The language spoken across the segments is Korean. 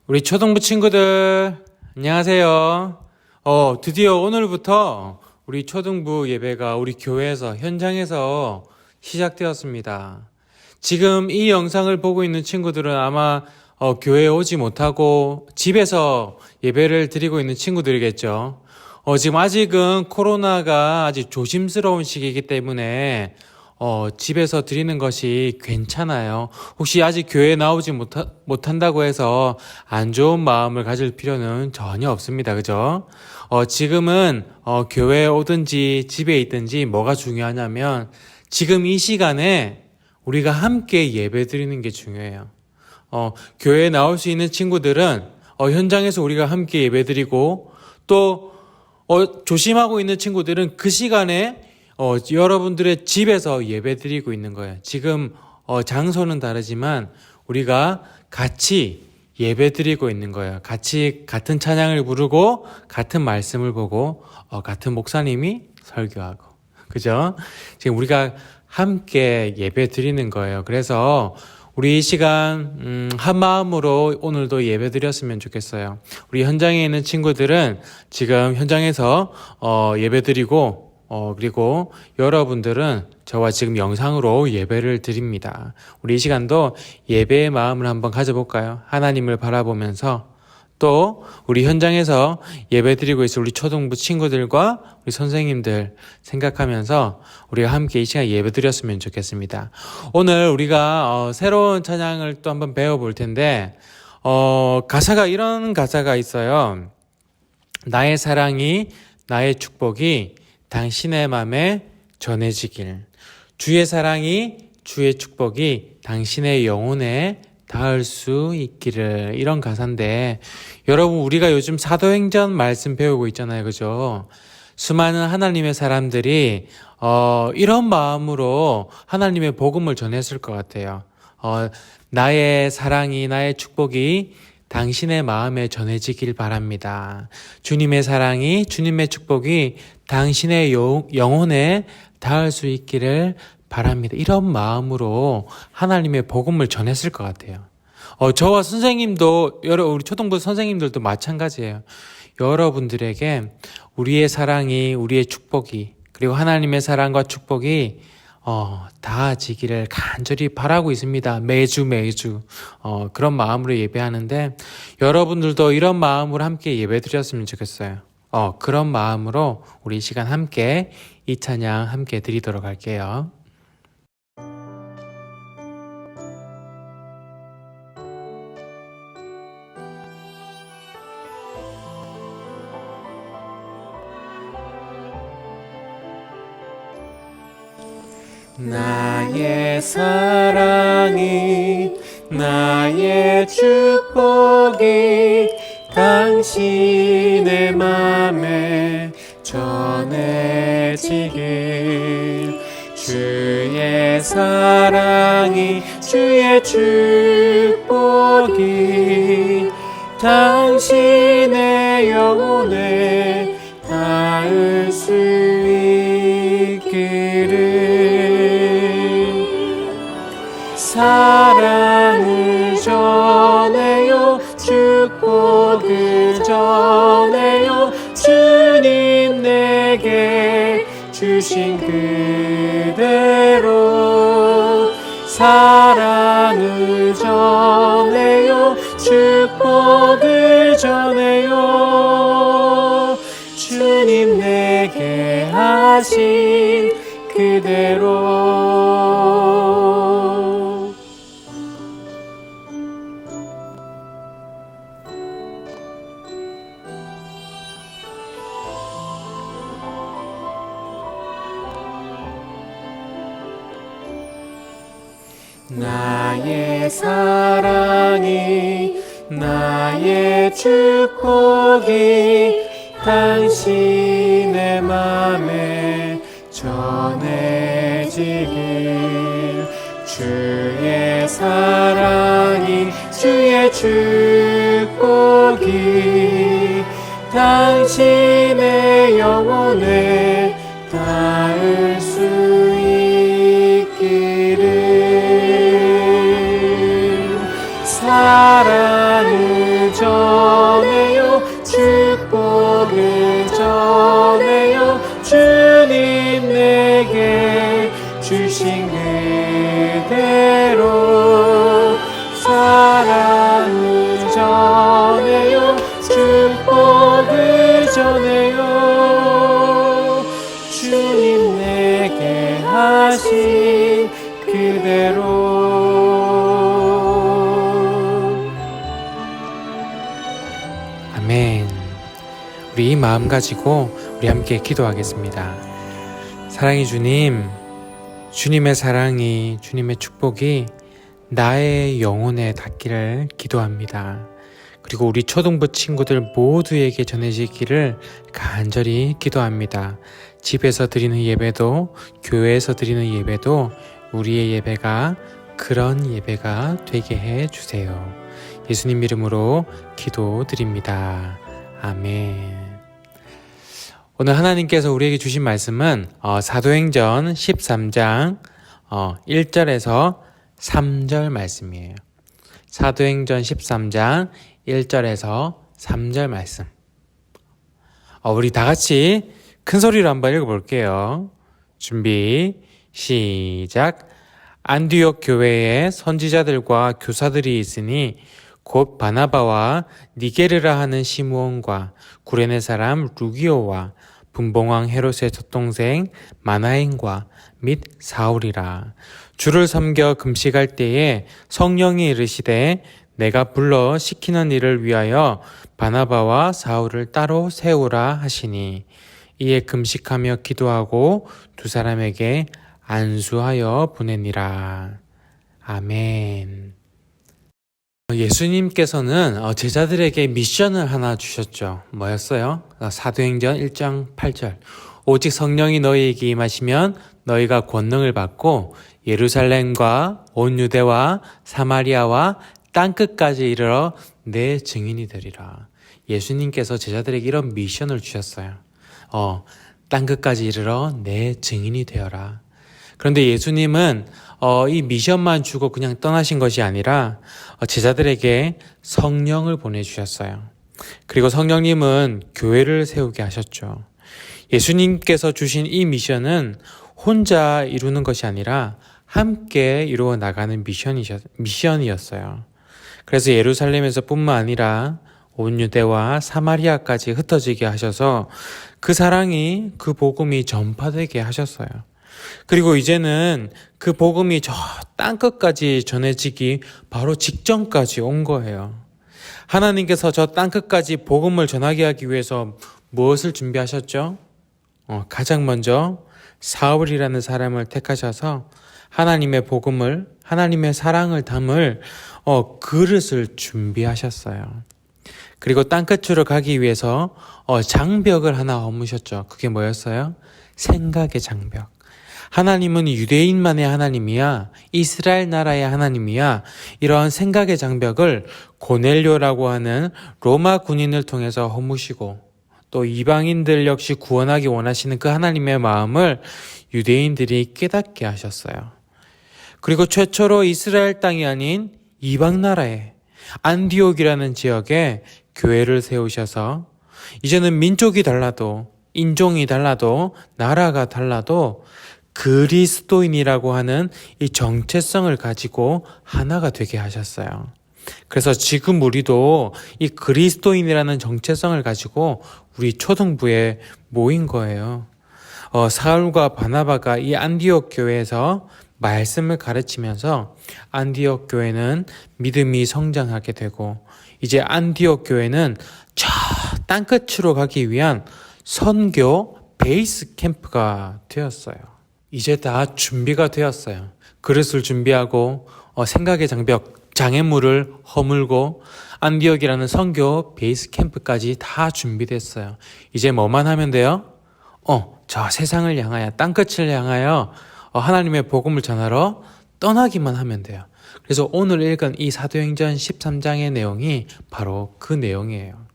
우리 초등부 친구들, 안녕하세요. 드디어 오늘부터 우리 초등부 예배가 우리 교회에서, 현장에서 시작되었습니다. 지금 이 영상을 보고 있는 친구들은 아마 교회에 오지 못하고 집에서 예배를 드리고 있는 친구들이겠죠. 지금 아직은 코로나가 아직 조심스러운 시기이기 때문에 집에서 드리는 것이 괜찮아요. 혹시 아직 교회에 나오지 못한다고 해서 안 좋은 마음을 가질 필요는 전혀 없습니다. 그죠? 지금은 교회에 오든지 집에 있든지 뭐가 중요하냐면 지금 이 시간에 우리가 함께 예배 드리는 게 중요해요. 교회에 나올 수 있는 친구들은 현장에서 우리가 함께 예배 드리고 또 조심하고 있는 친구들은 그 시간에 여러분들의 집에서 예배 드리고 있는 거예요. 지금 장소는 다르지만 우리가 같이 예배 드리고 있는 거예요. 같이 같은 찬양을 부르고 같은 말씀을 보고 같은 목사님이 설교하고, 그죠? 지금 우리가 함께 예배 드리는 거예요. 그래서 우리 이 시간 한 마음으로 오늘도 예배 드렸으면 좋겠어요. 우리 현장에 있는 친구들은 지금 현장에서 예배 드리고 그리고 여러분들은 저와 지금 영상으로 예배를 드립니다. 우리 이 시간도 예배의 마음을 한번 가져볼까요? 하나님을 바라보면서 또 우리 현장에서 예배 드리고 있을 우리 초등부 친구들과 우리 선생님들 생각하면서 우리가 함께 이 시간 예배 드렸으면 좋겠습니다. 오늘 우리가 새로운 찬양을 또 한번 배워볼 텐데 이런 가사가 있어요. 나의 사랑이 나의 축복이 당신의 맘에 전해지길. 주의 사랑이 주의 축복이 당신의 영혼에 닿을 수 있기를. 이런 가사인데 여러분, 우리가 요즘 사도행전 말씀 배우고 있잖아요. 그죠? 수많은 하나님의 사람들이 이런 마음으로 하나님의 복음을 전했을 것 같아요. 나의 사랑이 나의 축복이 당신의 마음에 전해지길 바랍니다. 주님의 사랑이, 주님의 축복이 당신의 영혼에 닿을 수 있기를 바랍니다. 이런 마음으로 하나님의 복음을 전했을 것 같아요. 저와 선생님도, 우리 초등부 선생님들도 마찬가지예요. 여러분들에게 우리의 사랑이, 우리의 축복이, 그리고 하나님의 사랑과 축복이 닿아지기를 간절히 바라고 있습니다. 매주 그런 마음으로 예배하는데 여러분들도 이런 마음으로 함께 예배 드렸으면 좋겠어요. 그런 마음으로 우리 이 시간 함께 이 찬양 함께 드리도록 할게요. 나의 사랑이 나의 축복이 당신의 맘에 전해지길. 주의 사랑이 주의 축복이 당신의 영혼에 닿을 수 있기를. 사랑을 전해요, 축복을 전해요. 주님 내게 주신 그대로 사랑을 전해요, 축복을 전해요. 주님 내게 하신 그대로. 나의 사랑이 나의 축복이 당신의 맘에 전해지길. 주의 사랑이 주의 축복이 당신의 영혼에 닿을 수 있기를. 사랑을 전해요. 축복을 전해요. 주님 내게 주신 그대로 사랑을 전해요. 축복을 전해요. 주님 내게 하신 그대로. 아멘. 우리 이 마음 가지고 우리 함께 기도하겠습니다. 사랑의 주님, 주님의 사랑이, 주님의 축복이 나의 영혼에 닿기를 기도합니다. 그리고 우리 초등부 친구들 모두에게 전해지기를 간절히 기도합니다. 집에서 드리는 예배도, 교회에서 드리는 예배도 우리의 예배가 그런 예배가 되게 해주세요. 예수님 이름으로 기도드립니다. 아멘. 오늘 하나님께서 우리에게 주신 말씀은 사도행전 13장 1절에서 3절 말씀이에요. 사도행전 13장 1절에서 3절 말씀. 우리 다 같이 큰 소리로 한번 읽어볼게요. 준비, 시작. 안디옥 교회에 선지자들과 교사들이 있으니 곧 바나바와 니게르라 하는 시므온과 구레네 사람 루기오와 분봉왕 헤롯의 젖동생 마나엔과 및 사울이라. 주를 섬겨 금식할 때에 성령이 이르시되 내가 불러 시키는 일을 위하여 바나바와 사울을 따로 세우라 하시니 이에 금식하며 기도하고 두 사람에게 안수하여 보내니라. 아멘. 예수님께서는 제자들에게 미션을 하나 주셨죠. 뭐였어요? 사도행전 1장 8절. 오직 성령이 너희에게 임하시면 너희가 권능을 받고 예루살렘과 온 유대와 사마리아와 땅끝까지 이르러 내 증인이 되리라. 예수님께서 제자들에게 이런 미션을 주셨어요. 땅끝까지 이르러 내 증인이 되어라. 그런데 예수님은 이 미션만 주고 그냥 떠나신 것이 아니라 제자들에게 성령을 보내주셨어요. 그리고 성령님은 교회를 세우게 하셨죠. 예수님께서 주신 이 미션은 혼자 이루는 것이 아니라 함께 이루어 나가는 미션이었어요. 그래서 예루살렘에서 뿐만 아니라 온 유대와 사마리아까지 흩어지게 하셔서 그 사랑이, 그 복음이 전파되게 하셨어요. 그리고 이제는 그 복음이 저 땅끝까지 전해지기 바로 직전까지 온 거예요. 하나님께서 저 땅끝까지 복음을 전하게 하기 위해서 무엇을 준비하셨죠? 가장 먼저 사울이라는 사람을 택하셔서 하나님의 복음을, 하나님의 사랑을 담을 그릇을 준비하셨어요. 그리고 땅끝으로 가기 위해서 장벽을 하나 허무셨죠. 그게 뭐였어요? 생각의 장벽. 하나님은 유대인만의 하나님이야, 이스라엘 나라의 하나님이야. 이러한 생각의 장벽을 고넬료라고 하는 로마 군인을 통해서 허무시고, 또 이방인들 역시 구원하기 원하시는 그 하나님의 마음을 유대인들이 깨닫게 하셨어요. 그리고 최초로 이스라엘 땅이 아닌 이방 나라에 안디옥이라는 지역에 교회를 세우셔서 이제는 민족이 달라도, 인종이 달라도, 나라가 달라도 그리스도인이라고 하는 이 정체성을 가지고 하나가 되게 하셨어요. 그래서 지금 우리도 이 그리스도인이라는 정체성을 가지고 우리 초등부에 모인 거예요. 사울과 바나바가 이 안디옥 교회에서 말씀을 가르치면서 안디옥 교회는 믿음이 성장하게 되고, 이제 안디옥 교회는 저 땅끝으로 가기 위한 선교 베이스 캠프가 되었어요. 이제 다 준비가 되었어요. 그릇을 준비하고 생각의 장벽, 장애물을 허물고 안디옥이라는 선교 베이스 캠프까지 다 준비됐어요. 이제 뭐만 하면 돼요? 저 세상을 향하여, 땅끝을 향하여 하나님의 복음을 전하러 떠나기만 하면 돼요. 그래서 오늘 읽은 이 사도행전 13장의 내용이 바로 그 내용이에요.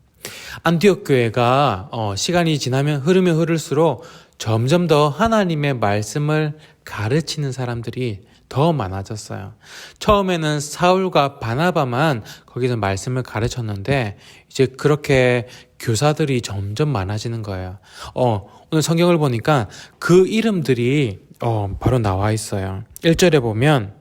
안디옥 교회가 시간이 지나면 흐르면 흐를수록 점점 더 하나님의 말씀을 가르치는 사람들이 더 많아졌어요. 처음에는 사울과 바나바만 거기서 말씀을 가르쳤는데 이제 그렇게 교사들이 점점 많아지는 거예요. 오늘 성경을 보니까 그 이름들이 바로 나와 있어요. 1절에 보면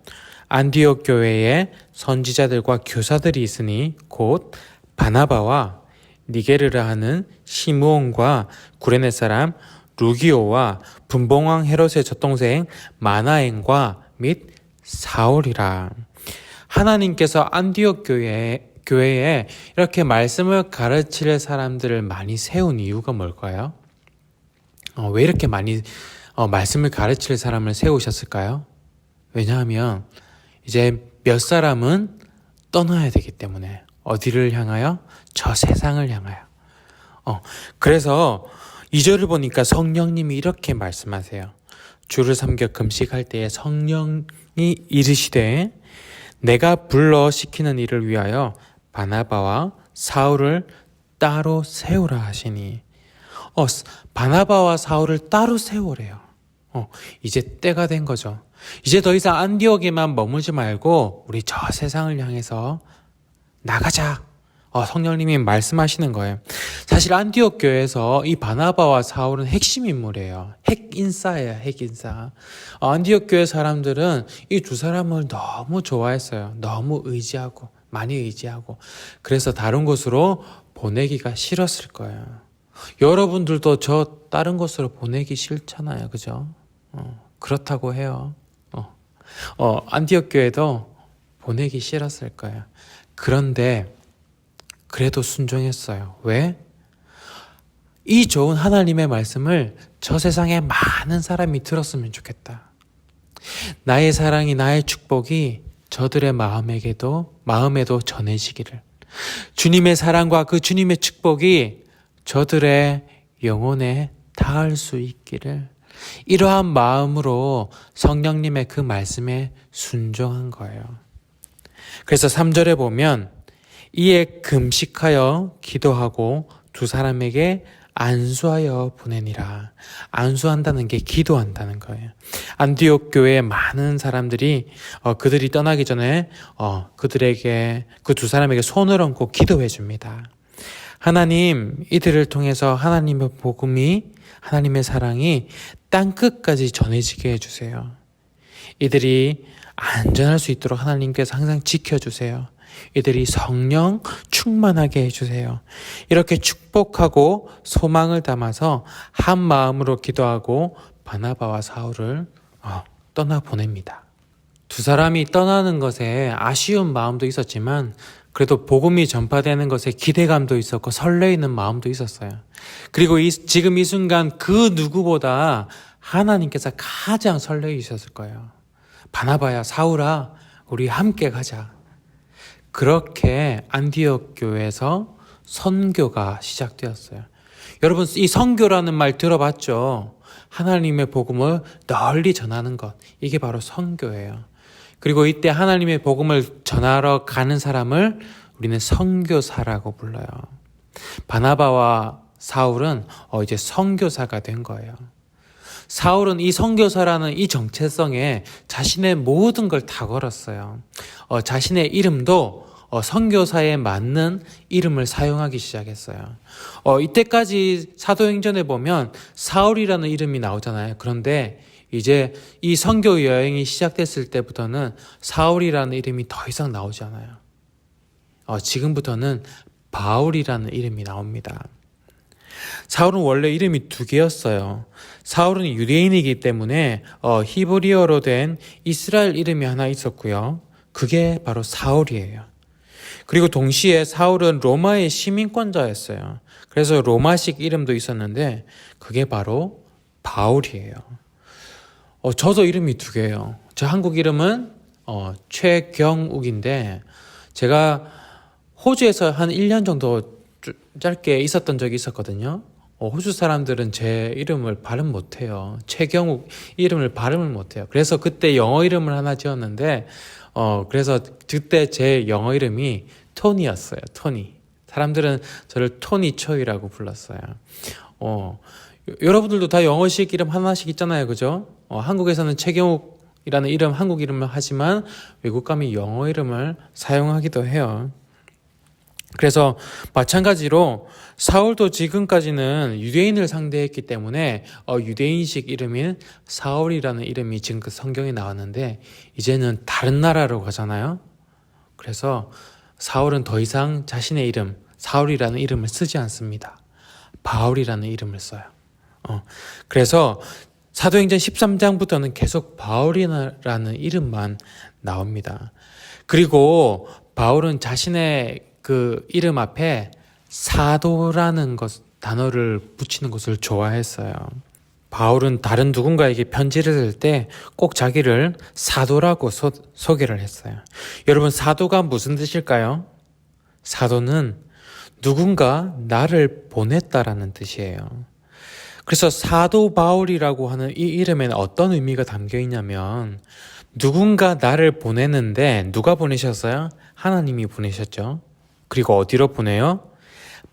안디옥 교회에 선지자들과 교사들이 있으니 곧 바나바와 니게르라 하는 시므온과 구레네 사람 루기오와 분봉왕 헤롯의 젖동생 마나엔과 및 사울이라. 하나님께서 안디옥 교회에 이렇게 말씀을 가르칠 사람들을 많이 세운 이유가 뭘까요? 왜 이렇게 많이 말씀을 가르칠 사람을 세우셨을까요? 왜냐하면 이제 몇 사람은 떠나야 되기 때문에. 어디를 향하여? 저 세상을 향하여. 그래서 2절을 보니까 성령님이 이렇게 말씀하세요. 주를 섬겨 금식할 때에 성령이 이르시되 내가 불러 시키는 일을 위하여 바나바와 사울을 따로 세우라 하시니. 바나바와 사울을 따로 세우래요. 이제 때가 된 거죠. 이제 더 이상 안디옥에만 머물지 말고 우리 저 세상을 향해서 나가자. 성령님이 말씀하시는 거예요. 사실 안디옥 교회에서 이 바나바와 사울은 핵심 인물이에요. 핵인싸예요. 핵인싸. 안디옥 교회 사람들은 이 두 사람을 너무 좋아했어요. 너무 의지하고 많이 의지하고. 그래서 다른 곳으로 보내기가 싫었을 거예요. 여러분들도 저 다른 곳으로 보내기 싫잖아요. 그죠? 그렇다고 해요. 안디옥 교회도 보내기 싫었을 거예요. 그런데 그래도 순종했어요. 왜? 이 좋은 하나님의 말씀을 저 세상에 많은 사람이 들었으면 좋겠다. 나의 사랑이, 나의 축복이 저들의 마음에도 전해지기를. 주님의 사랑과 그 주님의 축복이 저들의 영혼에 닿을 수 있기를. 이러한 마음으로 성령님의 그 말씀에 순종한 거예요. 그래서 3절에 보면 이에 금식하여 기도하고 두 사람에게 안수하여 보내니라. 안수한다는 게 기도한다는 거예요. 안디옥 교회의 많은 사람들이 그들이 떠나기 전에 그들에게 그 두 사람에게 손을 얹고 기도해 줍니다. 하나님, 이들을 통해서 하나님의 복음이, 하나님의 사랑이 땅끝까지 전해지게 해주세요. 이들이 안전할 수 있도록 하나님께서 항상 지켜주세요. 이들이 성령 충만하게 해주세요. 이렇게 축복하고 소망을 담아서 한 마음으로 기도하고 바나바와 사울을 떠나보냅니다. 두 사람이 떠나는 것에 아쉬운 마음도 있었지만 그래도 복음이 전파되는 것에 기대감도 있었고 설레이는 마음도 있었어요. 그리고 지금 이 순간 그 누구보다 하나님께서 가장 설레이셨을 거예요. 바나바야, 사울아, 우리 함께 가자. 그렇게 안디옥 교회에서 선교가 시작되었어요. 여러분, 이 선교라는 말 들어봤죠? 하나님의 복음을 널리 전하는 것. 이게 바로 선교예요. 그리고 이때 하나님의 복음을 전하러 가는 사람을 우리는 선교사라고 불러요. 바나바와 사울은 이제 선교사가 된 거예요. 사울은 이 선교사라는 이 정체성에 자신의 모든 걸 다 걸었어요. 자신의 이름도 선교사에 맞는 이름을 사용하기 시작했어요. 이때까지 사도행전에 보면 사울이라는 이름이 나오잖아요. 그런데 이제 이 선교 여행이 시작됐을 때부터는 사울이라는 이름이 더 이상 나오지 않아요. 지금부터는 바울이라는 이름이 나옵니다. 사울은 원래 이름이 두 개였어요. 사울은 유대인이기 때문에 히브리어로 된 이스라엘 이름이 하나 있었고요. 그게 바로 사울이에요. 그리고 동시에 사울은 로마의 시민권자였어요. 그래서 로마식 이름도 있었는데 그게 바로 바울이에요. 저도 이름이 두 개예요. 저 한국 이름은 최경욱인데 제가 호주에서 한 1년 정도 짧게 있었던 적이 있었거든요. 호주 사람들은 제 이름을 발음 못해요. 최경욱 이름을 발음을 못해요. 그래서 그때 영어 이름을 하나 지었는데 그래서 그때 제 영어 이름이 토니였어요. 토니. 사람들은 저를 토니 초이라고 불렀어요. 여러분들도 다 영어식 이름 하나씩 있잖아요. 그죠? 한국에서는 최경욱 이라는 이름, 한국 이름을 하지만 외국 가면 영어 이름을 사용하기도 해요. 그래서 마찬가지로 사울도 지금까지는 유대인을 상대했기 때문에 유대인식 이름인 사울이라는 이름이 지금 그 성경에 나왔는데 이제는 다른 나라로 가잖아요. 그래서 사울은 더 이상 자신의 이름, 사울이라는 이름을 쓰지 않습니다. 바울이라는 이름을 써요. 그래서 사도행전 13장부터는 계속 바울이라는 이름만 나옵니다. 그리고 바울은 자신의 그 이름 앞에 사도라는 단어를 붙이는 것을 좋아했어요. 바울은 다른 누군가에게 편지를 쓸 때 꼭 자기를 사도라고 소개를 했어요. 여러분, 사도가 무슨 뜻일까요? 사도는 누군가 나를 보냈다라는 뜻이에요. 그래서 사도 바울이라고 하는 이 이름에는 어떤 의미가 담겨 있냐면 누군가 나를 보내는데 누가 보내셨어요? 하나님이 보내셨죠. 그리고 어디로 보내요?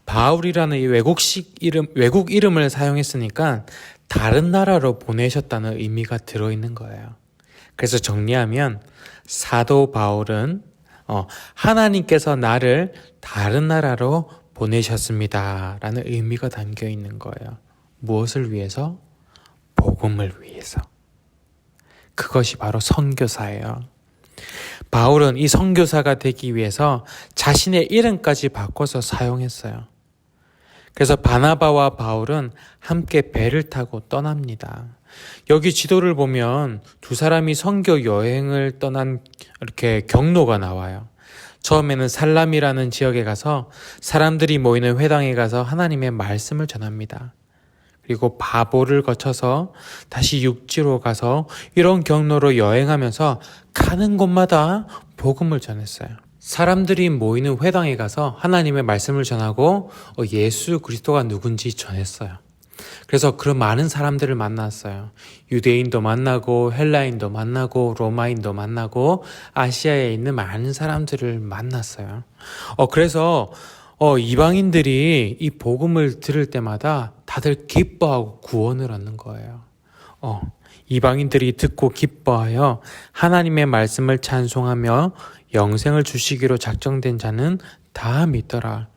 바울이라는 이 외국 이름을 사용했으니까 다른 나라로 보내셨다는 의미가 들어있는 거예요. 그래서 정리하면 사도 바울은 하나님께서 나를 다른 나라로 보내셨습니다 라는 의미가 담겨 있는 거예요. 무엇을 위해서? 복음을 위해서. 그것이 바로 선교사예요. 바울은 이 선교사가 되기 위해서 자신의 이름까지 바꿔서 사용했어요. 그래서 바나바와 바울은 함께 배를 타고 떠납니다. 여기 지도를 보면 두 사람이 선교 여행을 떠난 이렇게 경로가 나와요. 처음에는 살람이라는 지역에 가서 사람들이 모이는 회당에 가서 하나님의 말씀을 전합니다. 그리고 바보를 거쳐서 다시 육지로 가서 이런 경로로 여행하면서 가는 곳마다 복음을 전했어요. 사람들이 모이는 회당에 가서 하나님의 말씀을 전하고 예수 그리스도가 누군지 전했어요. 그래서 그런 많은 사람들을 만났어요. 유대인도 만나고 헬라인도 만나고 로마인도 만나고 아시아에 있는 많은 사람들을 만났어요. 그래서 이방인들이 이 복음을 들을 때마다 다들 기뻐하고 구원을 얻는 거예요. 이방인들이 듣고 기뻐하여 하나님의 말씀을 찬송하며 영생을 주시기로 작정된 자는 다 믿더라.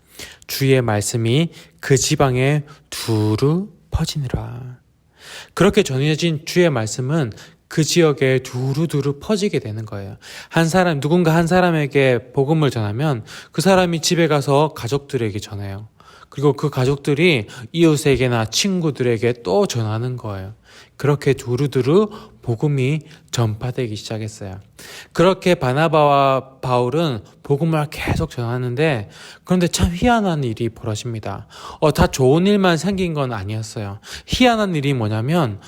주의 말씀이 그 지방에 두루 퍼지느라. 그렇게 전해진 주의 말씀은 그 지역에 두루두루 퍼지게 되는 거예요. 누군가 한 사람에게 복음을 전하면 그 사람이 집에 가서 가족들에게 전해요. 그리고 그 가족들이 이웃에게나 친구들에게 또 전하는 거예요. 그렇게 두루두루 복음이 전파되기 시작했어요. 그렇게 바나바와 바울은 복음을 계속 전하는데 그런데 참 희한한 일이 벌어집니다. 다 좋은 일만 생긴 건 아니었어요. 희한한 일이 뭐냐면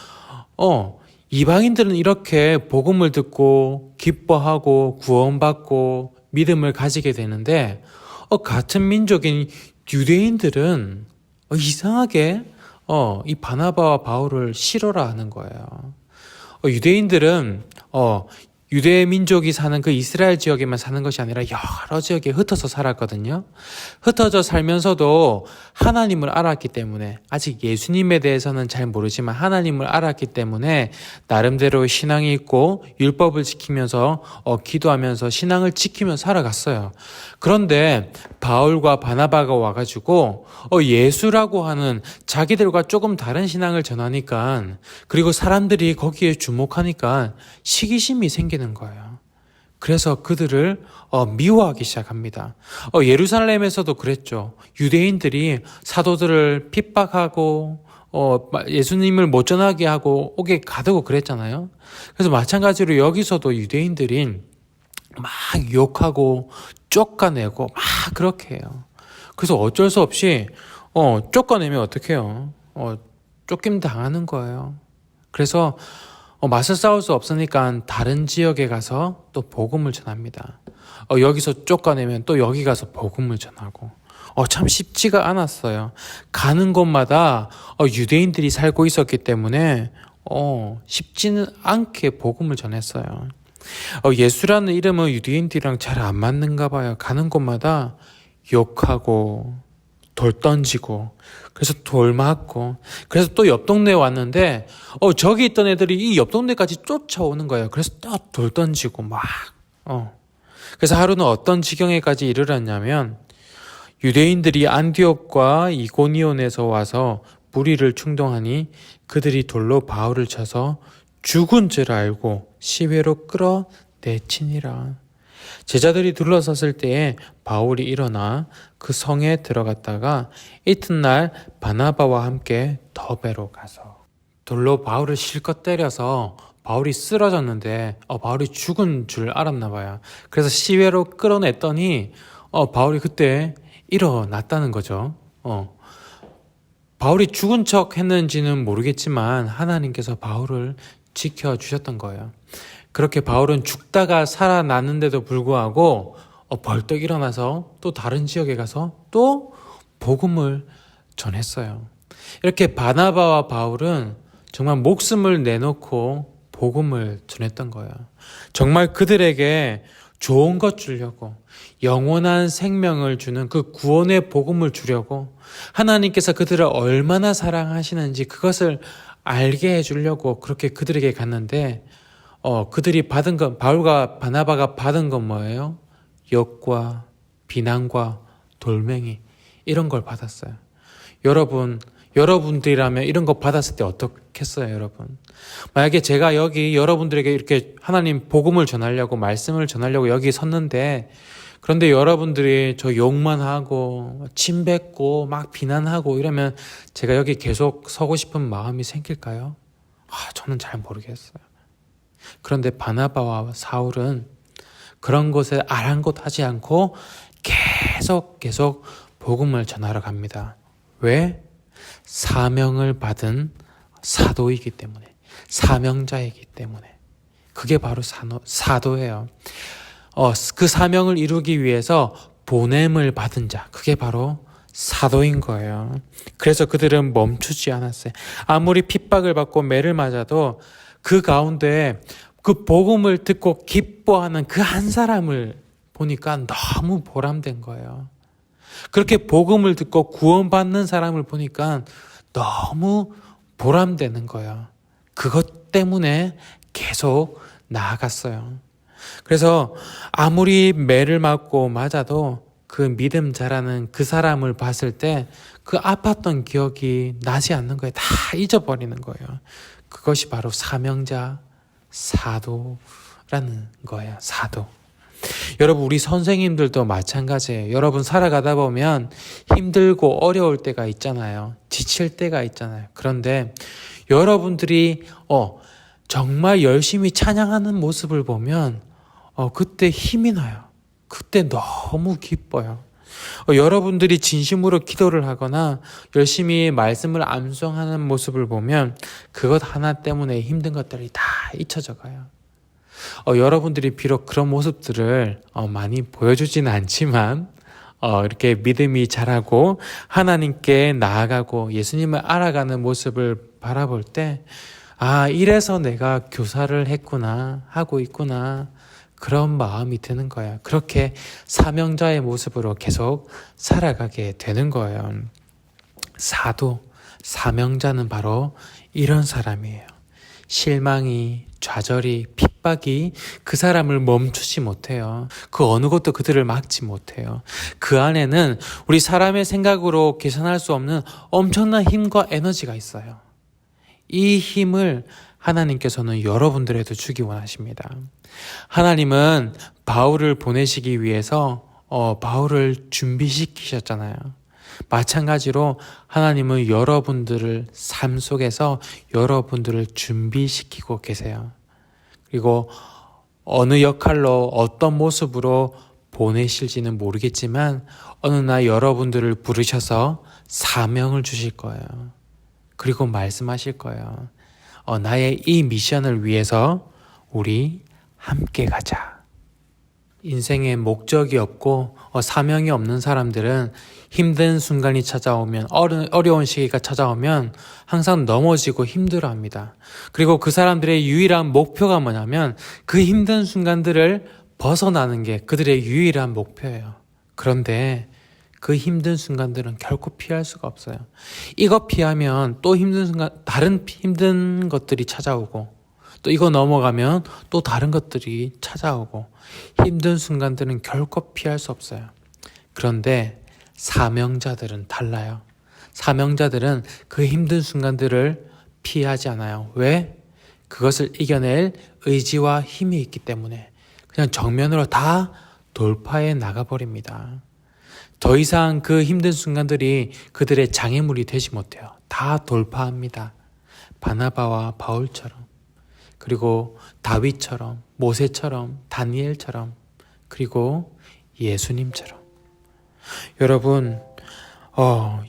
이방인들은 이렇게 복음을 듣고 기뻐하고 구원받고 믿음을 가지게 되는데 같은 민족인 유대인들은 이상하게 이 바나바와 바울을 싫어라 하는 거예요. 유대인들은 유대 민족이 사는 그 이스라엘 지역에만 사는 것이 아니라 여러 지역에 흩어져 살았거든요. 흩어져 살면서도 하나님을 알았기 때문에 아직 예수님에 대해서는 잘 모르지만 하나님을 알았기 때문에 나름대로 신앙이 있고 율법을 지키면서 기도하면서 신앙을 지키며 살아갔어요. 그런데 바울과 바나바가 와가지고 예수라고 하는 자기들과 조금 다른 신앙을 전하니까 그리고 사람들이 거기에 주목하니까 시기심이 생기는 거예요. 그래서 그들을 미워하기 시작합니다. 예루살렘에서도 그랬죠. 유대인들이 사도들을 핍박하고 예수님을 못 전하게 하고 옥에 가두고 그랬잖아요. 그래서 마찬가지로 여기서도 유대인들이 막 욕하고 쫓아내고 막 그렇게 해요. 그래서 어쩔 수 없이 쫓아내면 어떡해요? 쫓김 당하는 거예요. 그래서 맞서 싸울 수 없으니까 다른 지역에 가서 또 복음을 전합니다. 여기서 쫓아내면 또 여기 가서 복음을 전하고 참 쉽지가 않았어요. 가는 곳마다 유대인들이 살고 있었기 때문에 쉽지는 않게 복음을 전했어요. 예수라는 이름은 유대인들이랑 잘 안 맞는가 봐요. 가는 곳마다 욕하고 돌 던지고, 그래서 돌 맞고, 그래서 또 옆 동네에 왔는데, 저기 있던 애들이 이 옆 동네까지 쫓아오는 거예요. 그래서 또 돌 던지고, 그래서 하루는 어떤 지경에까지 이르렀냐면, 유대인들이 안디옥과 이고니온에서 와서 무리를 충동하니 그들이 돌로 바울을 쳐서 죽은 줄 알고 시외로 끌어내치니라. 제자들이 둘러섰을 때에 바울이 일어나 그 성에 들어갔다가 이튿날 바나바와 함께 더베로 가서 돌로 바울을 실컷 때려서 바울이 쓰러졌는데 바울이 죽은 줄 알았나 봐요. 그래서 시외로 끌어냈더니 바울이 그때 일어났다는 거죠. 바울이 죽은 척 했는지는 모르겠지만 하나님께서 바울을 지켜주셨던 거예요. 그렇게 바울은 죽다가 살아났는데도 불구하고 벌떡 일어나서 또 다른 지역에 가서 또 복음을 전했어요. 이렇게 바나바와 바울은 정말 목숨을 내놓고 복음을 전했던 거예요. 정말 그들에게 좋은 것 주려고, 영원한 생명을 주는 그 구원의 복음을 주려고, 하나님께서 그들을 얼마나 사랑하시는지 그것을 알게 해주려고 그렇게 그들에게 갔는데, 그들이 받은 건, 바울과 바나바가 받은 건 뭐예요? 욕과 비난과 돌멩이, 이런 걸 받았어요. 여러분들이라면 이런 거 받았을 때 어떻겠어요, 여러분? 만약에 제가 여기 여러분들에게 이렇게 하나님 복음을 전하려고, 말씀을 전하려고 여기 섰는데, 그런데 여러분들이 저 욕만 하고, 침뱉고, 막 비난하고 이러면 제가 여기 계속 서고 싶은 마음이 생길까요? 저는 잘 모르겠어요. 그런데 바나바와 사울은 그런 것에 아랑곳하지 않고 계속 복음을 전하러 갑니다. 왜? 사명을 받은 사도이기 때문에, 사명자이기 때문에. 그게 바로 사도예요. 그 사명을 이루기 위해서 보냄을 받은 자, 그게 바로 사도인 거예요. 그래서 그들은 멈추지 않았어요. 아무리 핍박을 받고 매를 맞아도 그 가운데 그 복음을 듣고 기뻐하는 그 한 사람을 보니까 너무 보람된 거예요. 그렇게 복음을 듣고 구원받는 사람을 보니까 너무 보람되는 거예요. 그것 때문에 계속 나아갔어요. 그래서 아무리 매를 맞고 맞아도 그 믿음 잘하는 그 사람을 봤을 때 그 아팠던 기억이 나지 않는 거예요. 다 잊어버리는 거예요. 그것이 바로 사명자, 사도라는 거예요. 사도. 여러분, 우리 선생님들도 마찬가지예요. 여러분 살아가다 보면 힘들고 어려울 때가 있잖아요. 지칠 때가 있잖아요. 그런데 여러분들이 정말 열심히 찬양하는 모습을 보면 그때 힘이 나요. 그때 너무 기뻐요. 여러분들이 진심으로 기도를 하거나 열심히 말씀을 암송하는 모습을 보면 그것 하나 때문에 힘든 것들이 다 잊혀져 가요. 여러분들이 비록 그런 모습들을 많이 보여주지는 않지만 이렇게 믿음이 자라고 하나님께 나아가고 예수님을 알아가는 모습을 바라볼 때 이래서 내가 교사를 했구나, 하고 있구나, 그런 마음이 드는 거예요. 그렇게 사명자의 모습으로 계속 살아가게 되는 거예요. 사도, 사명자는 바로 이런 사람이에요. 실망이, 좌절이, 핍박이 그 사람을 멈추지 못해요. 그 어느 것도 그들을 막지 못해요. 그 안에는 우리 사람의 생각으로 계산할 수 없는 엄청난 힘과 에너지가 있어요. 이 힘을 하나님께서는 여러분들에도 주기 원하십니다. 하나님은 바울을 보내시기 위해서 바울을 준비시키셨잖아요. 마찬가지로 하나님은 여러분들을 삶 속에서 여러분들을 준비시키고 계세요. 그리고 어느 역할로 어떤 모습으로 보내실지는 모르겠지만 어느 날 여러분들을 부르셔서 사명을 주실 거예요. 그리고 말씀하실 거예요. 나의 이 미션을 위해서 우리 함께 가자. 인생에 목적이 없고 사명이 없는 사람들은 힘든 순간이 찾아오면, 어려운 시기가 찾아오면 항상 넘어지고 힘들어합니다. 그리고 그 사람들의 유일한 목표가 뭐냐면 그 힘든 순간들을 벗어나는 게 그들의 유일한 목표예요. 그런데 그 힘든 순간들은 결코 피할 수가 없어요. 이거 피하면 또 힘든 순간, 다른 힘든 것들이 찾아오고, 또 이거 넘어가면 또 다른 것들이 찾아오고, 힘든 순간들은 결코 피할 수 없어요. 그런데 사명자들은 달라요. 사명자들은 그 힘든 순간들을 피하지 않아요. 왜? 그것을 이겨낼 의지와 힘이 있기 때문에 그냥 정면으로 다 돌파해 나가버립니다. 더 이상 그 힘든 순간들이 그들의 장애물이 되지 못해요. 다 돌파합니다. 바나바와 바울처럼, 그리고 다윗처럼, 모세처럼, 다니엘처럼, 그리고 예수님처럼. 여러분,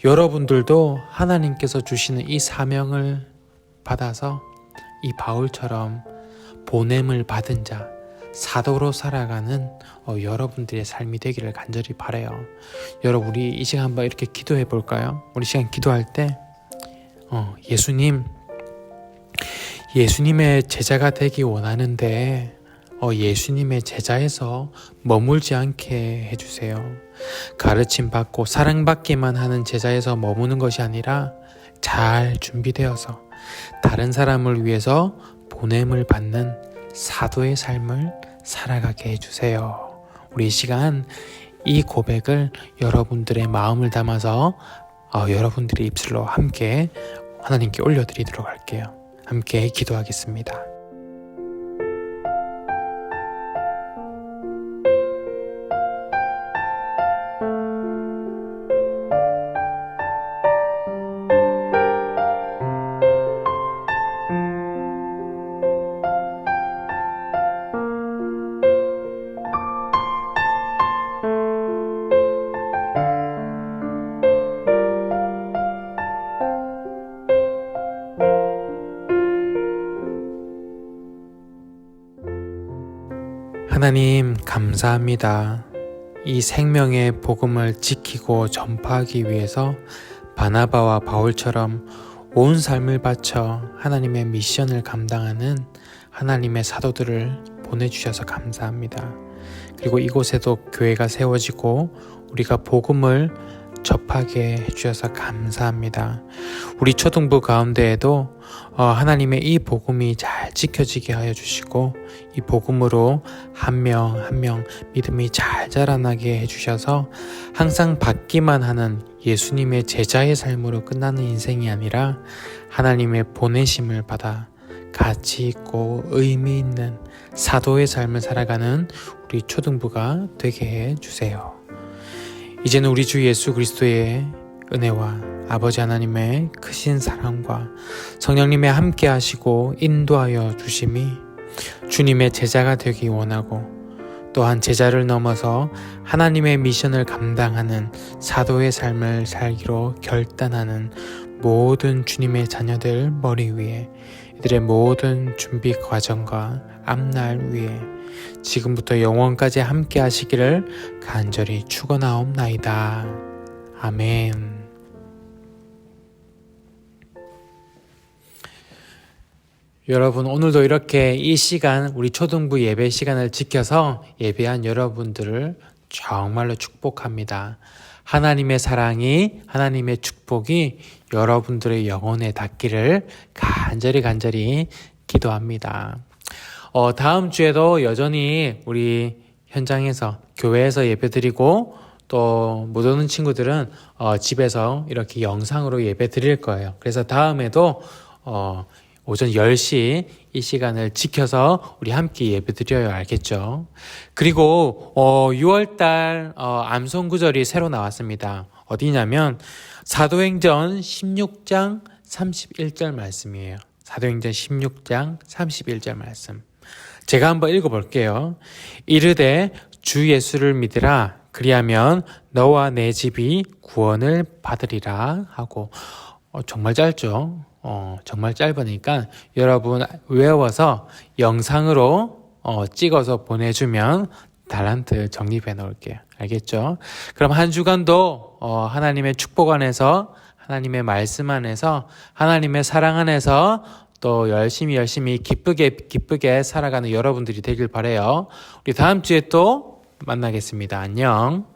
여러분들도 하나님께서 주시는 이 사명을 받아서 이 바울처럼 보냄을 받은 자, 사도로 살아가는 여러분들의 삶이 되기를 간절히 바라요. 여러분, 우리 이 시간 한번 이렇게 기도해 볼까요? 우리 시간 기도할 때 예수님의 제자가 되기 원하는데 예수님의 제자에서 머물지 않게 해주세요. 가르침 받고 사랑받기만 하는 제자에서 머무는 것이 아니라 잘 준비되어서 다른 사람을 위해서 보냄을 받는 사도의 삶을 살아가게 해주세요. 우리 이 시간 이 고백을 여러분들의 마음을 담아서 여러분들의 입술로 함께 하나님께 올려드리도록 할게요. 함께 기도하겠습니다. 하나님 감사합니다. 이 생명의 복음을 지키고 전파하기 위해서 바나바와 바울처럼 온 삶을 바쳐 하나님의 미션을 감당하는 하나님의 사도들을 보내주셔서 감사합니다. 그리고 이곳에도 교회가 세워지고 우리가 복음을 접하게 해주셔서 감사합니다. 우리 초등부 가운데에도 하나님의 이 복음이 잘 지켜지게 하여 주시고 이 복음으로 한 명 한 명 믿음이 잘 자라나게 해주셔서 항상 받기만 하는 예수님의 제자의 삶으로 끝나는 인생이 아니라 하나님의 보내심을 받아 가치 있고 의미 있는 사도의 삶을 살아가는 우리 초등부가 되게 해주세요. 이제는 우리 주 예수 그리스도의 은혜와 아버지 하나님의 크신 사랑과 성령님의 함께 하시고 인도하여 주심이 주님의 제자가 되기 원하고 또한 제자를 넘어서 하나님의 미션을 감당하는 사도의 삶을 살기로 결단하는 모든 주님의 자녀들 머리 위에 이들의 모든 준비 과정과 앞날 위에 지금부터 영원까지 함께 하시기를 간절히 축원하옵나이다. 아멘. 여러분, 오늘도 이렇게 이 시간 우리 초등부 예배 시간을 지켜서 예배한 여러분들을 정말로 축복합니다. 하나님의 사랑이, 하나님의 축복이 여러분들의 영혼에 닿기를 간절히 기도합니다. 다음 주에도 여전히 우리 현장에서 교회에서 예배드리고 또 못 오는 친구들은 집에서 이렇게 영상으로 예배 드릴 거예요. 그래서 다음에도 오전 10시 이 시간을 지켜서 우리 함께 예배 드려요. 알겠죠? 그리고 6월달 암송구절이 새로 나왔습니다. 어디냐면 사도행전 16장 31절 말씀이에요. 사도행전 16장 31절 말씀. 제가 한번 읽어볼게요. 이르되 주 예수를 믿으라. 그리하면 너와 내 집이 구원을 받으리라 하고 정말 짧죠. 정말 짧으니까 여러분 외워서 영상으로 찍어서 보내주면 달란트 적립해 놓을게요. 알겠죠? 그럼 한 주간도 하나님의 축복 안에서 하나님의 말씀 안에서 하나님의 사랑 안에서 또 열심히 기쁘게 살아가는 여러분들이 되길 바라요. 우리 다음 주에 또 만나겠습니다. 안녕.